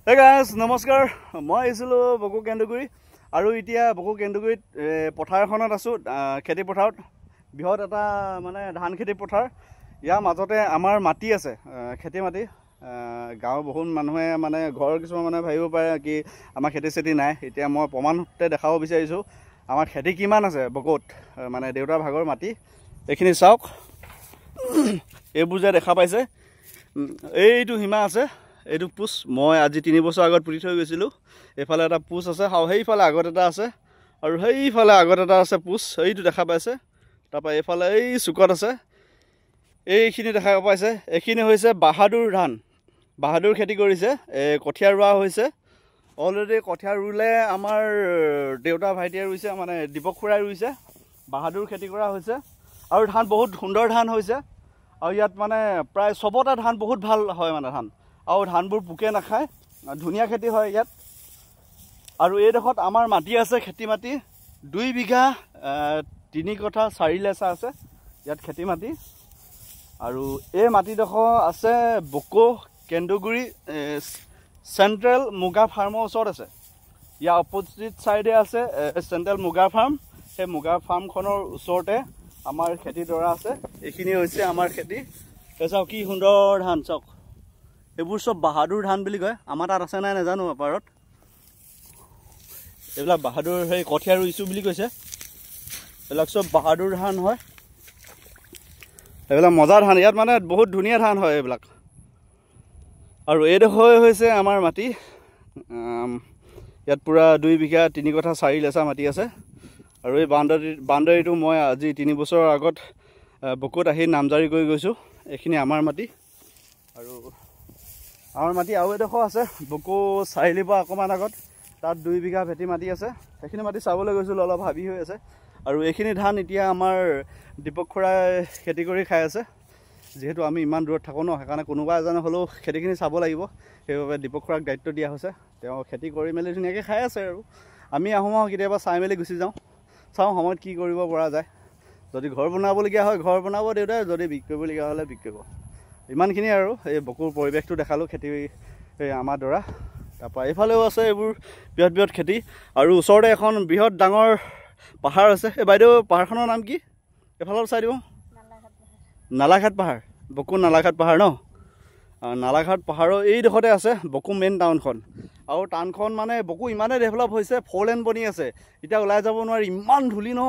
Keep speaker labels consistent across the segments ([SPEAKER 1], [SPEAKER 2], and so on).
[SPEAKER 1] Hey guys, নমস্কাৰ মই আহিছিলো বকো কেন্দুগুৰি আৰু এতিয়া বকো কেন্দুগুৰিত পথাৰখনত আছো খেতি পথাৰত বিহত এটা মানে ধান খেতি পথাৰ ইয়াৰ মাজতে আমাৰ মাটি আছে খেতি মাটি গাঁৱৰ বহুত মানুহে মানে ঘৰৰ কিছুমান মানে ভাবিব পাৰে কি আমাৰ খেতি চেতি নাই এতিয়া মই প্ৰমাণতে দেখাব বিচাৰিছো আমাৰ খেতি কিমান আছে বকোত মানে দেউতাৰ ভাগৰ মাটি এইখিনি চাওক এইবোৰ যে দেখা পাইছে এইটো হিমা আছে এইটো পুছ মই আজি 3 বছৰ আগত পুৰি থৈ গৈছিলো এফালে এটা পুছ আছে হাও হেইফালে আগত এটা আছে আৰু হেইফালে আগত এটা আছে পুছ এইটো দেখা পাইছে তাৰপা এফালে এই সুকত আছে এইখিনি দেখা পাইছে এইখিনি হৈছে বাহাদুৰ খেতি কৰিছে কঠিয়া ৰুৱা হৈছে অলৰেডি কঠিয়া ৰুলে আমাৰ দেউতা ভাইটিয়ে ৰুইছে মানে দীপক খুৰাই ৰুইছে বাহাদুৰ খেতি কৰা হৈছে আৰু ধান বহুত সুন্দৰ ধান হৈছে আৰু ইয়াত মানে প্ৰায় সবটা ধান বহুত ভাল হয় মানে ধান আৰু ধানবোৰ পোকে নাখায় ধুনিয়া খেতি হয় ইয়াত আৰু এই দেখত আমাৰ মাটি আছে খেতি মাটি 2 বিঘা 3 কঠা 4 লেচা আছে ইয়াত খেতি মাটি আৰু এই মাটি দেখো আছে বকো কেন্দুগুৰি সেন্ট্ৰেল মুগা ফাৰ্মৰ ওচৰত আছে ইয়া অপোজিট সাইডে আছে সেন্ট্ৰেল মুগা ফাৰ্ম সেই মুগা ফাৰ্মখনৰ ওচৰতে আমাৰ খেতি দৰা আছে এইখিনি হৈছে আমাৰ খেতি চাওক কি সুন্দৰ ধান চাওক এইবোৰ সব বাহাদুৰ ধান বুলি কয় আমাৰ তাত আছে নাই নাজানো পাৰত এইবিলাক বাহাদুৰ সেই কঠিয়া ৰুইছো বুলি কৈছে এইবিলাক সব বাহাদুৰ ধান হয় এইবিলাক মজা ধান ইয়াত মানে বহুত ধুনিয়া ধান হয় এইবিলাক আৰু এইডোখৰ হৈছে আমাৰ মাটি ইয়াত পুৰা 2 বিঘা 3 কঠা 4 লেচা মাটি আছে আৰু এই বাউণ্ডাৰীটো মই আজি 3 বছৰৰ আগত বকোত আহি নামজাৰি কৰি গৈছো এইখিনি আমাৰ মাটি আৰু আমাৰ মাটি আৰু এডোখৰ আছে বকো চাইলি পৰা অকমান আগত তাত 2 বিঘা ভেটি মাটি আছে সেইখিনি মাটি চাবলৈ গৈছিল অলপ হাবি হৈ আছে আৰু এইখিনি ধান এতিয়া আমাৰ দীপক খুৰাই খেতি কৰি খাই আছে যেহেতু আমি ইমান দূৰত থাকো ন সেইকাৰণে কোনোবা এজন হলেও খেতিখিনি চাব লাগিব সেইবাবে দীপক খুৰাক দায়িত্ব দিয়া হৈছে তেওঁ খেতি কৰি মেলি ধুনীয়াকৈ খাই আছে আৰু আমি আহোঁ কেতিয়াবা চাই মেলি গুচি যাওঁ চাওঁ সময়ত কি কৰিব পৰা যায় যদি ঘৰ বনাবলগীয়া হয় ঘৰ বনাব দেউতাই যদি বিক্ৰী কৰিবলগীয়া হ'লে বিক্ৰী কৰিব ইমানখিনি আৰু এই বকুৰ পৰিৱেশটো দেখালো খেতি আমাৰ দৰা তাৰপা এইফালেও আছে এইবোৰ বৃহৎ খেতি আৰু ওচৰতে এখন বৃহৎ ডাঙৰ পাহাৰ আছে এই বাইদেউ পাহাৰখনৰ নাম কি এফালৰ চাই দিব নালাঘাট পাহাৰ বকু নালাঘাট পাহাৰ ন নালাঘাট পাহাৰৰ এই ডোখৰতে আছে বকু মেইন টাউনখন আৰু টাউনখন মানে বকু ইমানে ডেভেলপ হৈছে 4 লেন বনি আছে এতিয়া ওলাই যাব নোৱাৰি ইমান ধূলি ন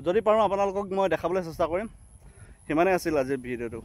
[SPEAKER 1] যদি পাৰো আপোনালোকক মই দেখাবলৈ চেষ্টা কৰিম সিমানে আছিল আজিৰ ভিডিঅ'টো